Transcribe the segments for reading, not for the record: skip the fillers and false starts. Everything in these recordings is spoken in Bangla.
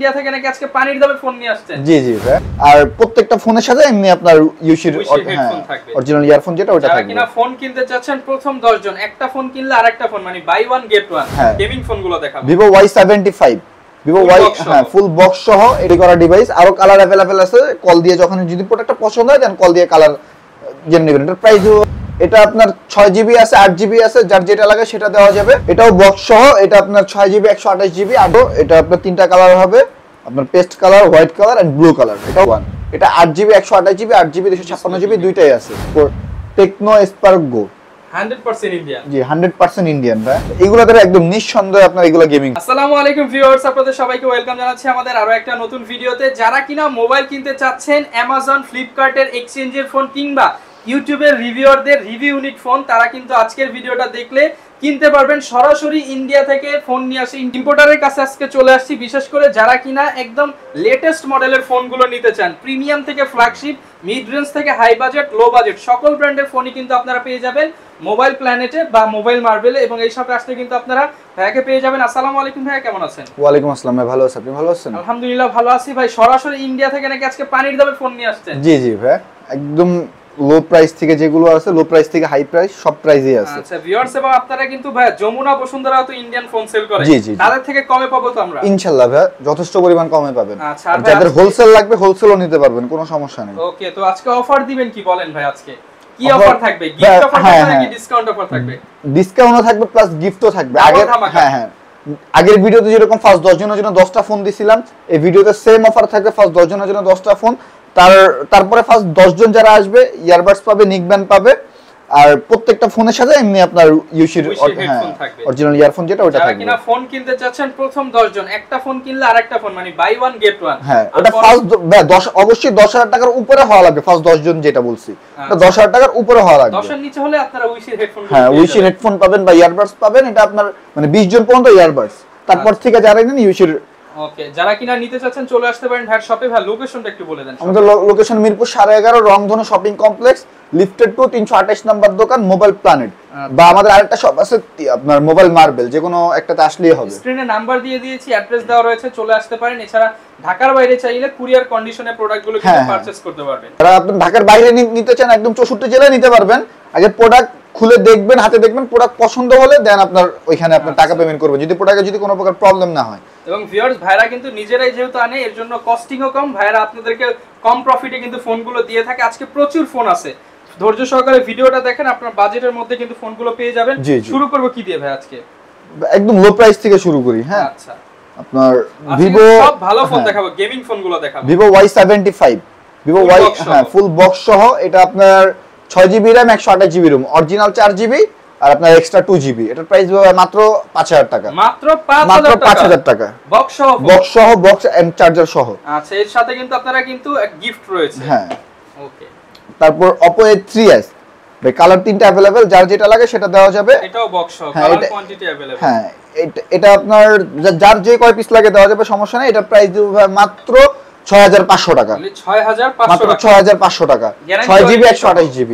ইন্ডিয়া থেকে নাকি আজকে পানির দামে ফোন নিয়ে আসছেন। জি জি ভাই, আর প্রত্যেকটা ফোনের সাথে এমনি আপনার ইউসির হেডফোন থাকবে, অরিজিনাল ইয়ারফোন যেটা ওটা থাকবে। যারা কিনা ফোন কিনতে চাচ্ছেন প্রথম 10 জন একটা ফোন কিনলে আরেকটা ফোন মানে buy one get one gaming ফোনগুলো দেখাবো। Vivo Y75, Vivo Y full box সহ এডি করা ডিভাইস, আরো কালার अवेलेबल আছে। কল দিয়ে যখন যদি প্রোডাক্টটা পছন্দ হয় দেন কল দিয়ে কালার জেনে নেবেন। এটার প্রাইস এটা আপনার 6GB আছে, 8GB আছে, যার যেটা লাগে সেটা দেওয়া যাবে। এটাও বক্স সহ, এটা আপনার 6GB 128GB আরো। এটা আপনার তিনটা কালার হবে, আপনার paste colour, white colour and blue colour. এটা ওয়ান, এটা 8GB 128GB 8GB 256GB দুইটাই আছে। Tecno Spark Go 100% Indian. জি 100% ইন্ডিয়ান ভাই, এগুলো ধরে একদম নিঃসন্দেহে আপনার এগুলো গেমিং। আসসালামু আলাইকুম ভিউয়ার্স, আপনাদের সবাইকে ওয়েলকাম জানাচ্ছি আমাদের আরো একটা নতুন ভিডিওতে। যারা কিনা মোবাইল কিনতে চাচ্ছেন অ্যামাজন, ফ্লিপকার্টের এক্সচেঞ্জের ফোন কিংবা ইউটিউবের রিভিউয়ারদের রিভিউ ইউনিট ফোন, তারা কিন্তু আজকের ভিডিওটা দেখলে কিনতে পারবেন। সরাসরি ইন্ডিয়া থেকে ফোন নিয়ে আসে ইম্পোর্টারের কাছে আজকে চলে আসছি। বিশেষ করে যারা কিনা একদম লেটেস্ট মডেলের ফোনগুলো নিতে চান, প্রিমিয়াম থেকে ফ্ল্যাগশিপ, মিড রেঞ্জ থেকে হাই বাজেট, লো বাজেট সকল ব্র্যান্ডের ফোনই কিন্তু আপনারা পেয়ে যাবেন মোবাইল প্ল্যানেটে বা মোবাইল মার্বেলে। এবং এই সব আসলে কিন্তু আপনারা ভাইয়াকে পেয়ে যাবেন। আসসালামু আলাইকুম ভাইয়া, কেমন আছেন? ওয়ালাইকুম আসসালাম ভাই, ভালো আছি, আপনি ভালো আছেন? আলহামদুলিল্লাহ ভালো আছি ভাই। সরাসরি ইন্ডিয়া থেকে নাকি আজকে পানির দামে ফোন নিয়ে আসছেন? জি জি ভাই, একদম লো প্রাইস থেকে যেগুলো আছে, লো প্রাইস থেকে হাই প্রাইস সব প্রাইসই আছে। আচ্ছা ভিউয়ার্স, এবং আপনারা কিন্তু ভাই যমুনা বসুন্ধরা তো ইন্ডিয়ান ফোন সেল করে, জি জি, তাদের থেকে কমে পাবো তো আমরা? ইনশাআল্লাহ ভাই, যথেষ্ট পরিমাণ কমে পাবেন। আচ্ছা, আর যাদের হোলসেল লাগবে হোলসেলও নিতে পারবেন, কোনো সমস্যা নেই। ওকে, তো আজকে অফার দিবেন কি বলেন ভাই? আজকে কি অফার থাকবে? গিফট অফার থাকবে নাকি ডিসকাউন্ট অফার থাকবে? ডিসকাউন্টও থাকবে প্লাস গিফটও থাকবে। আগের ভিডিওতে যেরকম ফার্স্ট 10 জনের জন্য 10টা ফোন দিছিলাম, এই ভিডিওতে সেম অফার থাকবে, ফার্স্ট 10 জনের জন্য 10টা ফোন। তারপরে ফার্স্ট 10 জন যারা আসবে ইয়ারবাডস পাবে, নিকব্যান্ড পাবে, আর প্রত্যেকটা ফোনের সাথে এমনি আপনার ইউসির অরিজিনাল ইয়ারফোন যেটা ওটা থাকবে। যারা কিনা ফোন কিনতে চাচ্ছেন প্রথম 10 জন একটা ফোন কিনলে আরেকটা ফোন মানে বাই ওয়ান গেট ওয়ান। হ্যাঁ, ওটা ফার্স্ট 10 অবশ্যই 10,000 টাকার উপরে হওয়া লাগবে। ফার্স্ট 10 জন যেটা বলছি এটা 10,000 টাকার উপরে হওয়া লাগবে। 10 এর নিচে হলে আপনারা উইশির হেডফোন, হ্যাঁ উইশির হেডফোন পাবেন বা ইয়ারবাডস পাবেন। এটা আপনার মানে 20 জন পর্যন্ত ইয়ারবাডস, তারপর থেকে যারা নেন ইউসির। ওকে, যারা কিনা নিতে চাচ্ছেন চলে আসতে পারেন ভাই শপে। ভাই লোকেশনটা একটু বলে দেন। আমাদের location Mirpur 11.5 Rongdhonu shopping complex, lifted two 328 number দোকান, মোবাইল প্ল্যানেট। বা আমাদের আরেকটা শপ আছে আপনার মোবাইল মার্বেল, যে কোনো একটাতে আসলেই হবে। স্ক্রিনে নাম্বার দিয়ে দিয়েছি, অ্যাড্রেস দেওয়া রয়েছে, চলে আসতে পারেন। এছাড়া ঢাকার বাইরে চাইলে কুরিয়ার কন্ডিশনে প্রোডাক্টগুলো কিন্তু পারচেজ করতে পারবেন। যারা আপনি ঢাকার বাইরে নিতে চান একদম 64 জেলায় নিতে পারবেন। আগে প্রোডাক্ট খুলে দেখবেন, হাতে দেখবেন, প্রোডাক্ট পছন্দ হলে দেন আপনার ওইখানে আপনার টাকা পেমেন্ট করবেন, যদি প্রোডাক্টে যদি কোনো প্রকার প্রবলেম না হয়। এবং ভিউয়ার্স, ভাইরা কিন্তু নিজেরাই যেহেতু আনে, এর জন্য কস্টিংও কম। ভাইরা আপনাদেরকে কম প্রফিটে কিন্তু ফোনগুলো দিয়ে থাকে। আজকে প্রচুর ফোন আছে, ধৈর্য সহকারে ভিডিওটা দেখেন, আপনার বাজেটের মধ্যে কিন্তু ফোনগুলো পেয়ে যাবেন। শুরু করব কি দিয়ে ভাই আজকে? একদম লো প্রাইস থেকে শুরু করি। হ্যাঁ আচ্ছা, আপনার ভিভো সব ভালো ফোন দেখাবো, গেমিং ফোনগুলো দেখাবো। Vivo Y75, Vivo Y full box সহ, এটা আপনার 6GB RAM 128GB ROM, original 4GB আর আপনার এক্সট্রা 2GB। এটার প্রাইস মাত্র 5,000 টাকা। মাত্র 5,000 টাকা বক্স সহ, বক্স এন্ড চার্জার সহ। আচ্ছা, এর সাথে কিন্তু আপনারা কিন্তু এক গিফট রয়েছে। হ্যাঁ ওকে, তারপর Oppo A3s ভাই, কালার তিনটা अवेलेबल, যার যেটা লাগে সেটা দেওয়া যাবে। এটাও বক্স সহ, কালার কোয়ান্টিটি अवेलेबल। হ্যাঁ, এটা আপনার যার যে কয় পিস লাগে দেওয়া যাবে, সমস্যা নেই। এটা প্রাইস মাত্র 6,500 টাকা। মাত্র 6,500 টাকা। 6GB 128GB,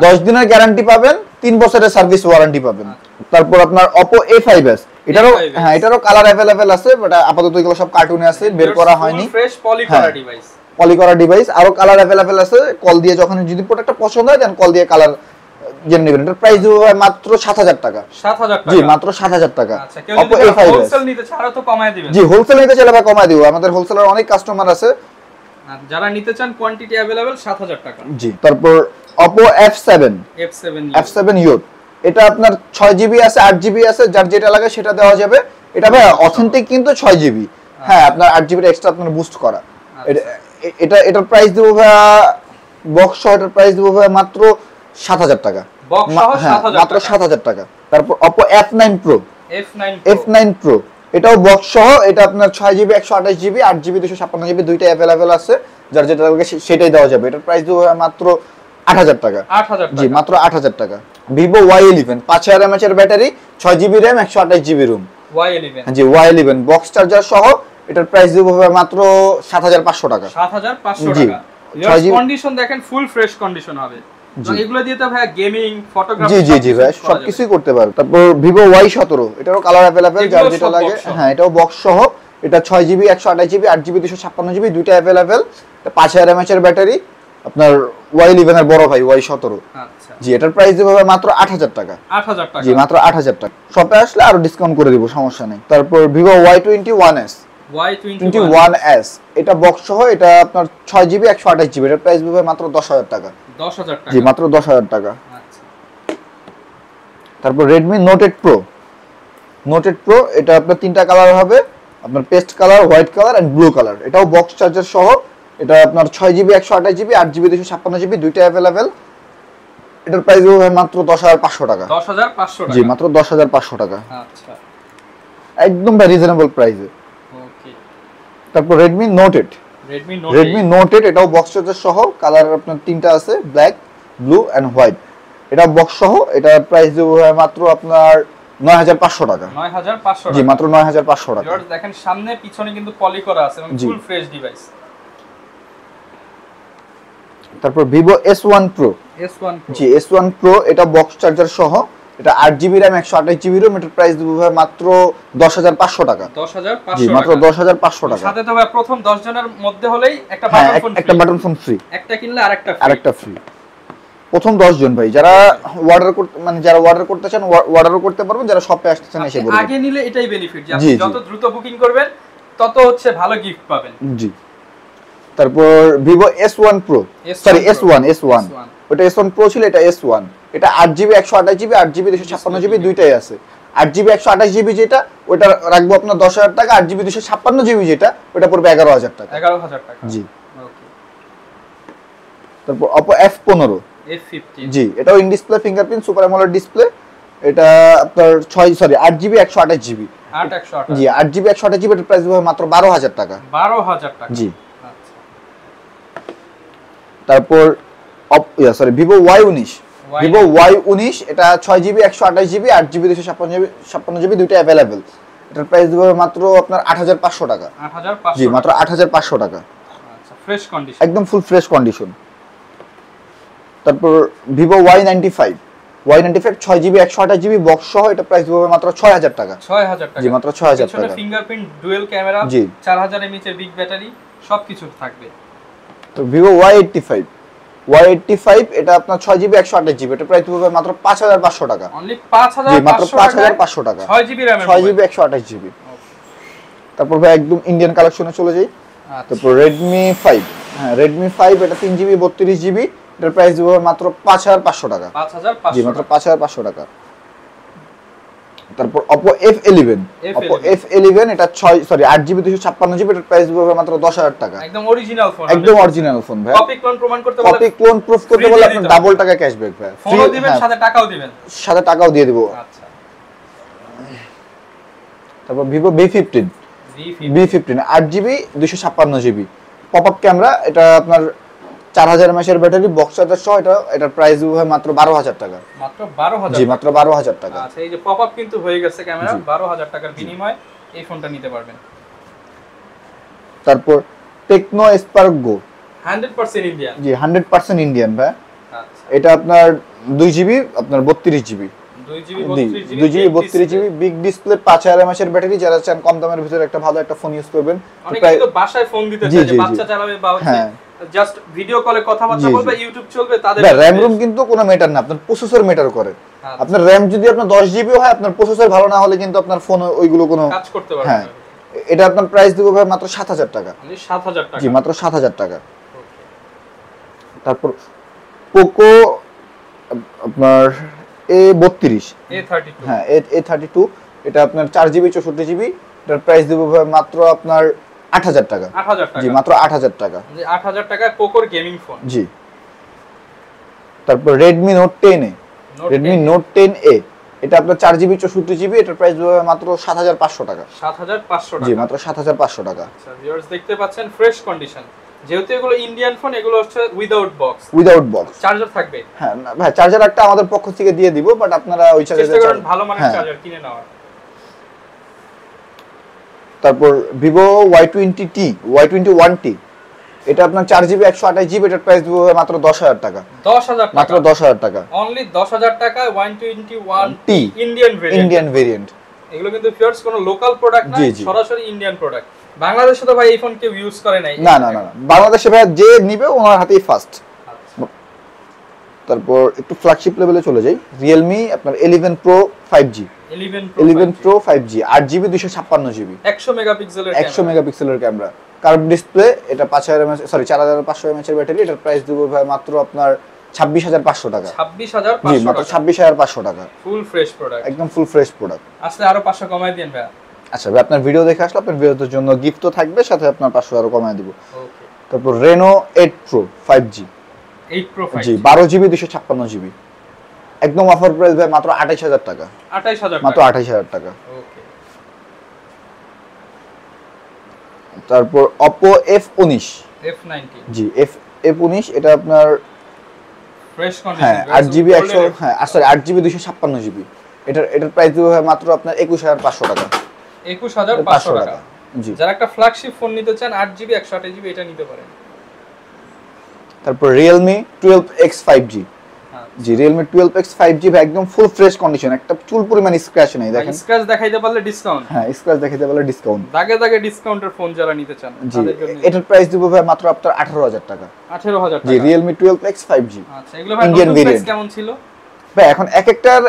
10 দিনের গ্যারান্টি পাবেন, 3 বছরের সার্ভিস ওয়ারেন্টি পাবেন। তারপর আপনার Oppo A5s, এটারও কালার अवेलेबल আছে, বাট আপাতত এগুলো সব কার্টুনে আছে, বের করা হয়নি। ফ্রেশ পলি করা ডিভাইস, পলি করা ডিভাইস, আরো কালার अवेलेबल আছে। কল দিয়ে যখন যদি প্রোডাক্টটা পছন্দ হয় দেন কল দিয়ে কালার জেনে নেবেন। এটার প্রাইস মাত্র 7,000 টাকা। 7,000 টাকা? জি মাত্র 7,000 টাকা। আচ্ছা, কেউ যদি হোলসেল নিতে চায় আরো তো কমায় দিবেন? জি হোলসেল নিতে চাইলে বা কমায় দিব, আমাদের হোলসেলার অনেক কাস্টমার আছে। যারা নিতে চান কোয়ান্টিটি अवेलेबल 7,000 টাকা। জি, তারপর Oppo F7 Youth, এটা আপনার 6GB আছে, 8GB আছে, যার যেটা লাগে সেটা দেওয়া যাবে। এটা ভাই অথেন্টিক কিন্তু 6GB। হ্যাঁ, আপনার 8GB এক্সট্রা আপনার বুস্ট করা। এটার প্রাইস দেব ভাই বক্স সহ, এটার প্রাইস দেব ভাই মাত্র 7,000 টাকা। বক্স সহ 7,000 মাত্র 7,000 টাকা। তারপর Oppo F9 Pro, এটাও বক্স সহ, এটা আপনার 6GB 128GB 8GB 256GB দুইটাই अवेलेबल আছে, যার যেটা লাগে সেটাই দেওয়া যাবে। এটার প্রাইস দেব মাত্র 8,000 টাকা। 8,000 টাকা? জি মাত্র 8,000 টাকা। Vivo Y11 5000 mAh এর battery, 6GB RAM 128GB ROM। Y11, জি Y11 বক্স চার্জার সহ, এটার প্রাইস দেব মাত্র 7,500 টাকা। 7,500 টাকা। কন্ডিশন দেখেন, ফুল ফ্রেশ কন্ডিশন হবে। এগুলো দিয়ে তো ভাই গেমিং, ফটোগ্রাফি জি ভাই সবকিছুই করতে পারবে। তারপর Vivo Y17, এটারও কালার अवेलेबल, যার যেটা লাগে। হ্যাঁ, এটাও বক্স সহ, এটা 6GB 128GB 8GB 256GB দুইটা अवेलेबल। এটা 5000 mAh এর ব্যাটারি, আপনার Y11 এর বড় ভাই Y17। আচ্ছা জি, এটার প্রাইস দেব মাত্র 8000 টাকা। 8000 টাকা? জি, মাত্র 8000 টাকা। শপে আসলে আরো ডিসকাউন্ট করে দিব, সমস্যা নেই। তারপর Vivo Y21s, Y21s এটা বক্স সহ, এটা আপনার 6GB 128GB, এটার প্রাইস দেব মাত্র 10000 টাকা। 10000 টাকা? জি, মাত্র 10000 টাকা। আচ্ছা। তারপর Redmi Note 8 Pro, Note 8 Pro এটা আপনার তিনটা কালার হবে, আপনার paste colour, white colour and blue colour. এটাও বক্স চার্জার সহ, এটা আপনার 6GB 128GB 8GB 256GB দুইটা अवेलेबल। এটার প্রাইস হবে মাত্র 10500 টাকা। 10500 টাকা? জি, মাত্র 10500 টাকা। আচ্ছা, একদম রিজনেবল প্রাইসে। ওকে। তারপর Redmi Note 8, Redmi Note 8 এটাও বক্স চার্জার সহ, কালার আপনার তিনটা আছে, ব্ল্যাক, ব্লু এন্ড হোয়াইট। এটা বক্স সহ, এটা প্রাইস দেব মাত্র আপনার 9500 টাকা। 9500 টাকা? জি, মাত্র 9500 টাকা। ভিউয়ার্স দেখেন সামনে পিছনে কিন্তু পলি করা আছে এবং ফুল ফ্রেশ ডিভাইস। তারপর Vivo S1 Pro, S1 Pro, জি S1 Pro এটা বক্স চার্জার সহ, এটা 8GB RAM 128GB ROM, এটার প্রাইস দেব মাত্র 10500 টাকা। 10500 জি, মাত্র 10500 টাকা। সাথে তো ভাই প্রথম 10 জনের মধ্যে হলেই একটা হ্যাঁ, বাটন ফোন ফ্রি। একটা বাটন ফোন ফ্রি, একটা কিনলে আরেকটা ফ্রি। প্রথম 10 জন ভাই, যারা অর্ডার করতে মানে যারা অর্ডার করতে চান অর্ডারও করতে পারবেন, যারা শপে আসতে চান এসে বলবেন। আগে নিলে এটাই বেনিফিট যে আপনি যত দ্রুত বুকিং করবেন তত হচ্ছে ভালো গিফট পাবেন। জি। তারপর Vivo S1 Pro, sorry S1, ওটা S1 Pro ছিল, এটা S1। এটা 8GB 128GB 8GB 256GB দুইটাই আছে। 8GB 128GB যেটা, ওটা রাখবো আপনার 10000 টাকা। 8GB 256GB যেটা, ওটা পড়বে 11000 টাকা। 11000 টাকা? জি। ওকে। তারপর Oppo F15, F15, জি এটাও in display fingerprint super AMOLED display. এটা আপনার 8GB 128GB, 8128, জি 8GB 128GB এর প্রাইস হবে মাত্র 12000 টাকা। 12000 টাকা? জি। আচ্ছা। তারপর Vivo Y19, Vivo Y19 এটা 6GB 128GB 8GB 256GB দুইটা अवेलेबल। এটার প্রাইস দেব মাত্র আপনার 8500 টাকা। 8500? জি, মাত্র 8500 টাকা। আচ্ছা, ফ্রেশ কন্ডিশন? একদম ফুল ফ্রেশ কন্ডিশন। তারপর Vivo Y95, 6GB 128GB box সহ, এটা প্রাইস দেব মাত্র 6000 টাকা। 6000 টাকা? জি, মাত্র 6000 টাকা। ফিঙ্গারপ্রিন্ট, ডুয়াল ক্যামেরা, জি 4000 mAh এর বিগ ব্যাটারি সবকিছু থাকবে। তো Vivo Y85 এটা আপনার 6GB 128GB, এটা প্রাইস হবে মাত্র 5500 টাকা। অনলি 5500? জি, মাত্র 5500 টাকা। 6GB RAM এর 6GB 128GB। তারপর ভাই একদম ইন্ডিয়ান কালেকশনে চলে যাই। তারপর Redmi 5, হ্যাঁ Redmi 5 এটা 3GB 32GB, এটার প্রাইস দেব মাত্র 5500 টাকা। 5500? জি, মাত্র 5500 টাকা। তারপর Oppo F11 এটা 8GB 256GB, এটার প্রাইস দেব মাত্র 10000 টাকা। একদম অরিজিনাল ফোন? একদম অরিজিনাল ফোন ভাই। কপি ক্লোন প্রমাণ করতে বলে, কপি ক্লোন প্রুফ করতে বলে আপনি ডাবল টাকা ক্যাশব্যাক ভাই। ফোনও দিবেন সাথে টাকাও দিবেন? সাথে টাকাও দিয়ে দেব। আচ্ছা। তারপর Vivo V15, 8GB 256GB popup camera, এটা আপনার 4000 mAh এর ব্যাটারি, বক্স চার্জার সহ, এটার প্রাইস হবে মাত্র 12000 টাকা। মাত্র 12000? জি, মাত্র 12000 টাকা। আচ্ছা, এই যে পপআপ কিন্তু হয়ে গেছে ক্যামেরা, 12000 টাকার বিনিময়ে এই ফোনটা নিতে পারবেন। তারপর Tecno Spark Go, 100% ইন্ডিয়ান? জি 100% ইন্ডিয়ান ভাই। আচ্ছা। এটা আপনার 2GB আপনার 32GB, 2GB 32GB big display, 5000 mAh এর ব্যাটারি। যারা চান কম দামের ভিতরে একটা ভালো একটা ফোন ইউজ করবেন, অনেকে তো বাসায় ফোন দিতে চায় যে বাচ্চা চালাবে বা হচ্ছে জাস্ট ভিডিও কলে কথাবার্তা বলবে, ইউটিউব চলবে, তাদের র‍্যাম রুম কিন্তু কোনো ম্যাটার না, আপনার প্রসেসর ম্যাটার করে। আপনার র‍্যাম যদি আপনার 10GB হয়, আপনার প্রসেসর ভালো না হলে কিন্তু আপনার ফোন ওইগুলো কোনো কাজ করতে পারবে না। এটা আপনার প্রাইস দেব ভাই মাত্র 7000 টাকা। মানে 7000 টাকা? জি, মাত্র 7000 টাকা। তারপর Poco আপনার A32, হ্যাঁ A32 এটা আপনার 4GB 64GB, এটার প্রাইস দেব ভাই মাত্র আপনার 8000 টাকা। 8000 টাকা? জি, মাত্র 8000 টাকা। মানে 8000 টাকায় পোকোর গেমিং ফোন? জি। তারপর Redmi Note 10A, এটা আপনার 4GB 64GB, এটার প্রাইস হবে মাত্র 7500 টাকা। 7500 টাকা? জি, মাত্র 7500 টাকা। আচ্ছা ভিউয়ার্স দেখতে পাচ্ছেন ফ্রেশ কন্ডিশন। যেহেতু এগুলো ইন্ডিয়ান ফোন, এগুলো হচ্ছে উইদাউট বক্স, চার্জার থাকবে? হ্যাঁ ভাই, চার্জার একটা আমাদের পক্ষ থেকে দিয়ে দিব, বাট আপনারা ওই চার্জার চেষ্টা করেন ভালো মানের চার্জার কিনে নেওয়ার। তারপর Vivo Y21T, এটা আপনার 4GB 128GB, এটার প্রাইস দেব মাত্র 10000 টাকা। 10000 টাকা? মাত্র 10000 টাকা। অনলি 10000 টাকায় Y21T ইন্ডিয়ান ভেরিয়েন্ট। এগুলো কিন্তু ভিউয়ার্স কোনো লোকাল প্রোডাক্ট না, সরাসরি ইন্ডিয়ান প্রোডাক্ট। বাংলাদেশে তো ভাই এই ফোন কেউ ইউজ করে নাই। না না না, বাংলাদেশে ভাই যে নিবে ওনার হাতেই ফার্স্ট। তারপর একটু ফ্ল্যাগশিপ লেভেলে চলে যাই, Realme আপনার 11 Pro 5G। 11 Pro 5G 8GB 256GB, 100 মেগাপিক্সেলের 100 মেগাপিক্সেলের ক্যামেরা, কার্ভ ডিসপ্লে, এটা 5000 mAh সরি 4500 mAh এর ব্যাটারি। এটার প্রাইস দেব ভাই মাত্র আপনার 26500 টাকা। 26500 জি, মাত্র 26500 টাকা। ফুল ফ্রেশ প্রোডাক্ট, একদম ফুল ফ্রেশ প্রোডাক্ট। আসলে আরো 500 কমাই দেন ভাই। আচ্ছা ভাই, আপনার ভিডিও দেখে আসলে আপনার ভিডিওর জন্য গিফট তো থাকবে, সাথে আপনার 500 আরো কমায় দিব। ওকে। তারপর Reno 8 Pro 5G, 8 Pro 5G জি 12GB 256GB, একদম অফার প্রাইস ভাই মাত্র 28000 টাকা। 28000 মাত্র 28000 টাকা। ওকে। তারপর Oppo F19, জি F19, এটা আপনার ফ্রেশ কন্ডিশন, হ্যাঁ 8GB 100 হ্যাঁ সরি 8GB 256GB। এটার প্রাইস দেব ভাই মাত্র আপনার 21500 টাকা। 21500 টাকা। জি, যারা একটা ফ্ল্যাগশিপ ফোন নিতে চান 8GB 128GB এটা নিতে পারেন। তারপর Realme 12X 5G, জি Realme 12X 5G ভাই একদম ফুল ফ্রেশ কন্ডিশন, একটা চুল পরিমাণ স্ক্র্যাচ নেই। দেখেন স্ক্র্যাচ দেখাইতে পারলে ডিসকাউন্ট, হ্যাঁ স্ক্র্যাচ দেখাইতে পারলে ডিসকাউন্ট, দাগে দাগে ডিসকাউন্টের ফোন যারা নিতে চান তাদের জন্য। এটার প্রাইস দেব ভাই মাত্র আপনার 18000 টাকা। 18000 টাকা, জি Realme 12X 5G। আচ্ছা, এগুলো ভাই নতুন প্রাইস কেমন ছিল ভাই? এখন এক একটার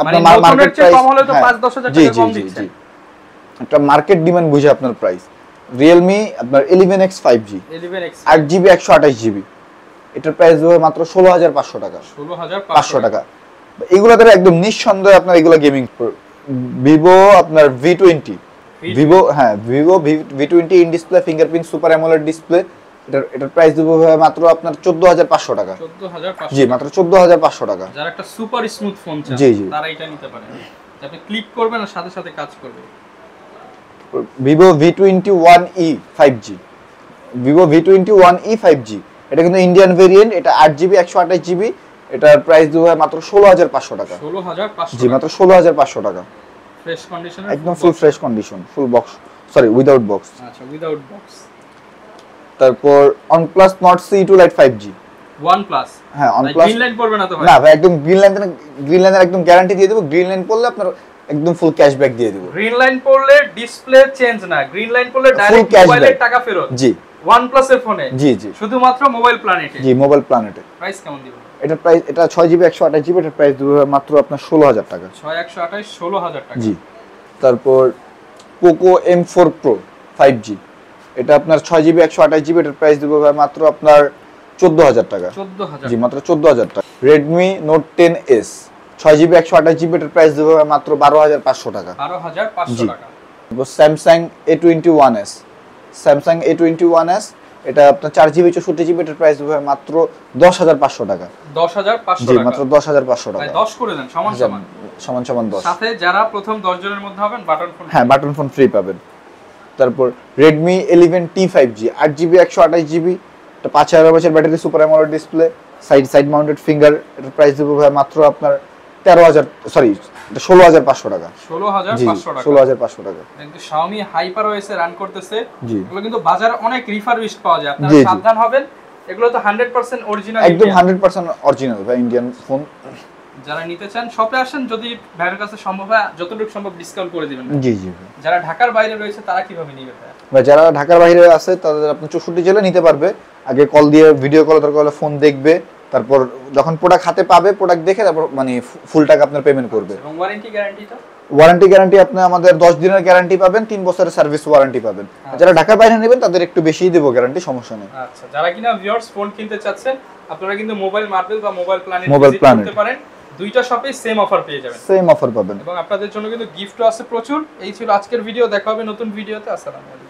আপনার মার্কেট প্রাইস কম হলে তো 5-10000 টাকা কম দিচ্ছে। একটা মার্কেট ডিমান্ড বুঝে আপনার প্রাইস। Realme আপনার 11X 5G 8GB 128GB, এটার প্রাইস দেব মাত্র 16500 টাকা। 16500 টাকা। এগুলাতে একদম নিঃসন্দেহে আপনার এগুলা গেমিং। Vivo আপনার V20, Vivo হ্যাঁ Vivo V20 in display fingerprint super AMOLED display, এটার প্রাইস দেব মাত্র আপনার 14500 টাকা। 14500, জি মাত্র 14500 টাকা। যারা একটা সুপার স্মুথ ফোন চান তারা এটা নিতে পারেন, আপনি ক্লিক করবেন আর সাথে সাথে কাজ করবে। Vivo V21e 5G, Vivo V21e 5G, এটা কিন্তু ইন্ডিয়ান ভেরিয়েন্ট, এটা 8GB 128GB, এটার প্রাইস দেব মাত্র 16500 টাকা। 16500, জি মাত্র 16500 টাকা। ফ্রেশ কন্ডিশন, একদম full fresh condition, full box sorry without box. আচ্ছা, উইদাউট বক্স। তারপর OnePlus Nord CE2 Lite 5G, OnePlus হ্যাঁ OnePlus গ্রিন লাইন পড়বে না তো ভাই? না ভাই, একদম গ্রিন লাইনের একদম গ্যারান্টি দিয়ে দেব। গ্রিন লাইন পড়লে আপনার একদম ফুল ক্যাশব্যাক দিয়ে দেব। গ্রিন লাইন পড়লে ডিসপ্লে চেঞ্জ না, গ্রিন লাইন পড়লে ডাইরেক্ট মোবাইলের টাকা ফেরত। জি OnePlus এর ফোনে, জি জি শুধুমাত্র মোবাইল প্ল্যানেটে। G mobile প্ল্যানেটে। প্রাইস কেমন দিবেন? এটার প্রাইস, এটা 6GB 128GB, এটার প্রাইস দেব মাত্র আপনার 16000 টাকা। 6128 16000 টাকা। জি। তারপর Poco M4 Pro 5G, এটা আপনার 6GB 128GB, এটার প্রাইস দেব মাত্র আপনার 14000 টাকা। 14000, জি মাত্র 14000 টাকা। Redmi Note 10s 6GB 128GB, এটার প্রাইস দেব মাত্র 12500 টাকা। 12500 টাকা। Samsung A21s, Samsung A21s, এটা আপনার 4GB 64GB, এটার প্রাইস দেব মাত্র 10500 টাকা। 10500 জি টাকা, মাত্র 10500 টাকা। ভাই 10 করে দেন, সমান সমান 10, সাথে যারা প্রথম 10 জনের মধ্যে হবেন বাটন ফোন, হ্যাঁ বাটন ফোন ফ্রি পাবেন। তারপর Redmi 11T 5G 8GB 128GB, এটা 5000 mAh battery, super AMOLED display, side mounted finger, এটার প্রাইস দেব মাত্র আপনার 16500 টাকা। 16500 টাকা, 16500 টাকা। কিন্তু Xiaomi HyperOS এ রান করতেছে। জি, এগুলো কিন্তু বাজারে অনেক রিফারবিশড পাওয়া যায়, আপনারা সাবধান হবেন। এগুলো তো 100% অরিজিনাল, একদম 100% অরিজিনাল ভাই ইন্ডিয়ান ফোন। যারা নিতে চান শপে আসেন, যদি ভাইয়ের কাছে সম্ভব হয় যতটুকু সম্ভব ডিসকাউন্ট করে দিবেন। জি জি। যারা ঢাকার বাইরে রয়েছে তারা কিভাবে নিবে ভাই? যারা ঢাকার বাইরে আছে তাদের আপনি 64 জেলা নিতে পারবে। আগে কল দিয়ে ভিডিও কল দরকার হলে ফোন দেখবে, তারপর যখন প্রোডাক্ট হাতে পাবে প্রোডাক্ট দেখে তারপর মানে ফুল টাকা আপনার পেমেন্ট করবে। এবং ওয়ারেন্টি গ্যারান্টিটা? ওয়ারেন্টি গ্যারান্টি আপনি আমাদের 10 দিনের গ্যারান্টি পাবেন, 3 বছরের সার্ভিস ওয়ারেন্টি পাবেন। যারা ঢাকার বাইরে নেবেন তাদের একটু বেশিই দেব গ্যারান্টি, সমস্যা নেই। আচ্ছা, যারা কিনা ভিউয়ার্স ফোন কিনতে চাচ্ছেন আপনারা কিন্তু মোবাইল মার্বেল বা মোবাইল প্ল্যানেট করতে পারেন। দুইটা শপে সেম অফার পেয়ে যাবেন, সেম অফার পাবেন। এবং আপনাদের জন্য কিন্তু গিফটও আছে প্রচুর। এই ছিল আজকের ভিডিও, দেখা হবে নতুন ভিডিওতে। আসসালামু আলাইকুম।